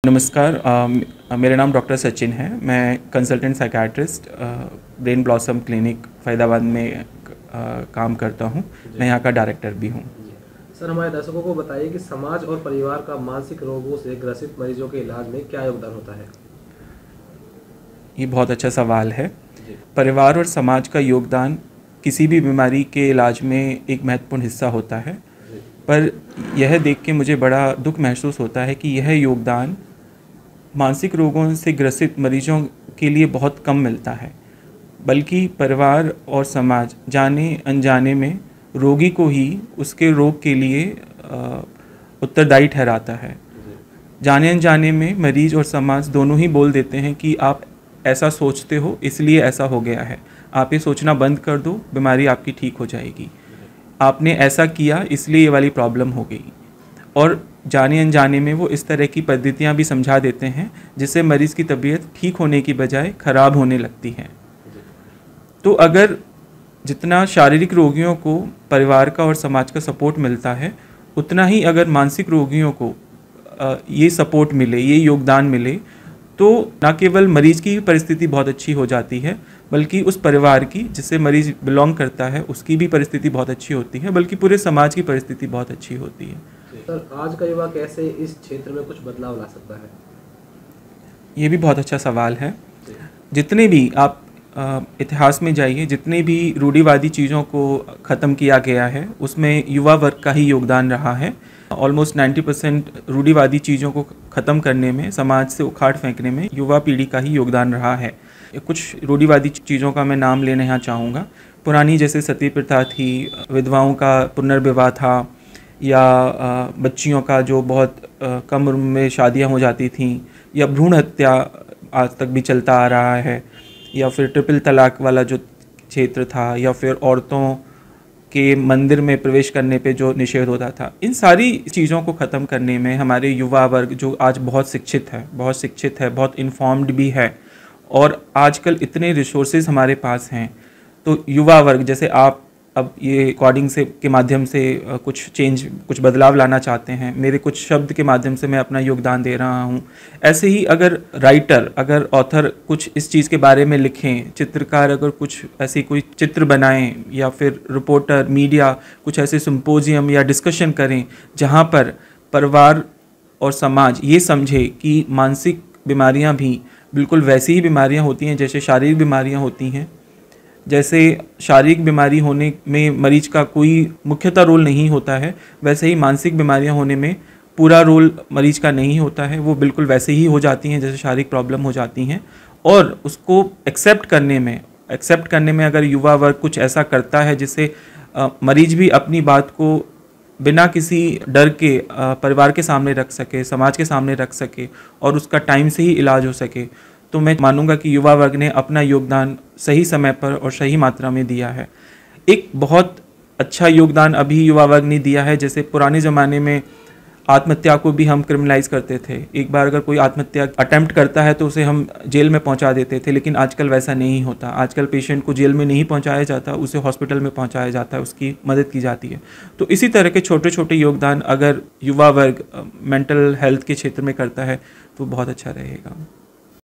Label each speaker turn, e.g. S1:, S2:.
S1: नमस्कार। मेरा नाम डॉक्टर सचिन है। मैं consultant psychiatrist brain blossom clinic Faridabad में काम करता हूँ। मैं यहाँ का डायरेक्टर भी हूँ।
S2: सर, हमारे दर्शकों को बताइए कि समाज और परिवार का मानसिक रोगों से ग्रसित मरीजों के इलाज में क्या योगदान होता है?
S1: ये बहुत अच्छा सवाल है। परिवार और समाज का योगदान किसी भी बीमारी के इलाज में एक महत्वपूर्ण हिस्सा होता है, पर यह देख के मुझे बड़ा दुख महसूस होता है कि यह योगदान मानसिक रोगों से ग्रसित मरीजों के लिए बहुत कम मिलता है, बल्कि परिवार और समाज जाने अनजाने में रोगी को ही उसके रोग के लिए उत्तरदायी ठहराता है। जाने अनजाने में मरीज और समाज दोनों ही बोल देते हैं कि आप ऐसा सोचते हो इसलिए ऐसा हो गया है, आप ये सोचना बंद कर दो, बीमारी आपकी ठीक हो जाएगी, आपने ऐसा किया इसलिए ये वाली प्रॉब्लम हो गई। और जाने अनजाने में वो इस तरह की पद्धतियाँ भी समझा देते हैं जिससे मरीज़ की तबीयत ठीक होने की बजाय ख़राब होने लगती है। तो अगर जितना शारीरिक रोगियों को परिवार का और समाज का सपोर्ट मिलता है, उतना ही अगर मानसिक रोगियों को ये सपोर्ट मिले, ये योगदान मिले, तो ना केवल मरीज़ की परिस्थिति बहुत अच्छी हो जाती है, बल्कि उस परिवार की जिससे मरीज़ बिलोंग करता है उसकी भी परिस्थिति बहुत अच्छी होती है, बल्कि पूरे समाज की परिस्थिति बहुत अच्छी होती है।
S2: सर, आज का युवा कैसे इस क्षेत्र में कुछ बदलाव ला सकता है?
S1: ये भी बहुत अच्छा सवाल है। जितने भी आप इतिहास में जाइए, जितने भी रूढ़िवादी चीज़ों को ख़त्म किया गया है उसमें युवा वर्ग का ही योगदान रहा है। ऑलमोस्ट 90% रूढ़िवादी चीज़ों को ख़त्म करने में, समाज से उखाड़ फेंकने में युवा पीढ़ी का ही योगदान रहा है। कुछ रूढ़िवादी चीज़ों का मैं नाम लेना यहाँ चाहूँगा। पुरानी जैसे सती प्रथा थी, विधवाओं का पुनर्विवाह था, या बच्चियों का जो बहुत कम उम्र में शादियाँ हो जाती थीं, या भ्रूण हत्या आज तक भी चलता आ रहा है, या फिर ट्रिपल तलाक वाला जो क्षेत्र था, या फिर औरतों के मंदिर में प्रवेश करने पे जो निषेध होता था। इन सारी चीज़ों को ख़त्म करने में हमारे युवा वर्ग जो आज बहुत शिक्षित है, बहुत इन्फॉर्म्ड भी है, और आजकल इतने रिसोर्सेज हमारे पास हैं, तो युवा वर्ग जैसे आप अब ये रिकॉर्डिंग से के माध्यम से कुछ बदलाव लाना चाहते हैं, मेरे कुछ शब्द के माध्यम से मैं अपना योगदान दे रहा हूँ। ऐसे ही अगर राइटर, अगर ऑथर कुछ इस चीज़ के बारे में लिखें, चित्रकार अगर कुछ ऐसी कोई चित्र बनाएं, या फिर रिपोर्टर, मीडिया कुछ ऐसे सिम्पोजियम या डिस्कशन करें जहाँ पर परिवार और समाज ये समझे कि मानसिक बीमारियाँ भी बिल्कुल वैसी ही बीमारियाँ होती हैं जैसे शारीरिक बीमारियाँ होती हैं। जैसे शारीरिक बीमारी होने में मरीज का कोई मुख्यतः रोल नहीं होता है, वैसे ही मानसिक बीमारियां होने में पूरा रोल मरीज का नहीं होता है, वो बिल्कुल वैसे ही हो जाती हैं जैसे शारीरिक प्रॉब्लम हो जाती हैं। और उसको एक्सेप्ट करने में अगर युवा वर्ग कुछ ऐसा करता है जिससे मरीज भी अपनी बात को बिना किसी डर के परिवार के सामने रख सके, समाज के सामने रख सके, और उसका टाइम से ही इलाज हो सके, तो मैं मानूंगा कि युवा वर्ग ने अपना योगदान सही समय पर और सही मात्रा में दिया है। एक बहुत अच्छा योगदान अभी युवा वर्ग ने दिया है। जैसे पुराने ज़माने में आत्महत्या को भी हम क्रिमिनलाइज करते थे। एक बार अगर कोई आत्महत्या अटेम्प्ट करता है तो उसे हम जेल में पहुंचा देते थे, लेकिन आजकल वैसा नहीं होता। आजकल पेशेंट को जेल में नहीं पहुंचाया जाता, उसे हॉस्पिटल में पहुंचाया जाता है, उसकी मदद की जाती है। तो इसी तरह के छोटे छोटे योगदान अगर युवा वर्ग मेंटल हेल्थ के क्षेत्र में करता है तो बहुत अच्छा रहेगा।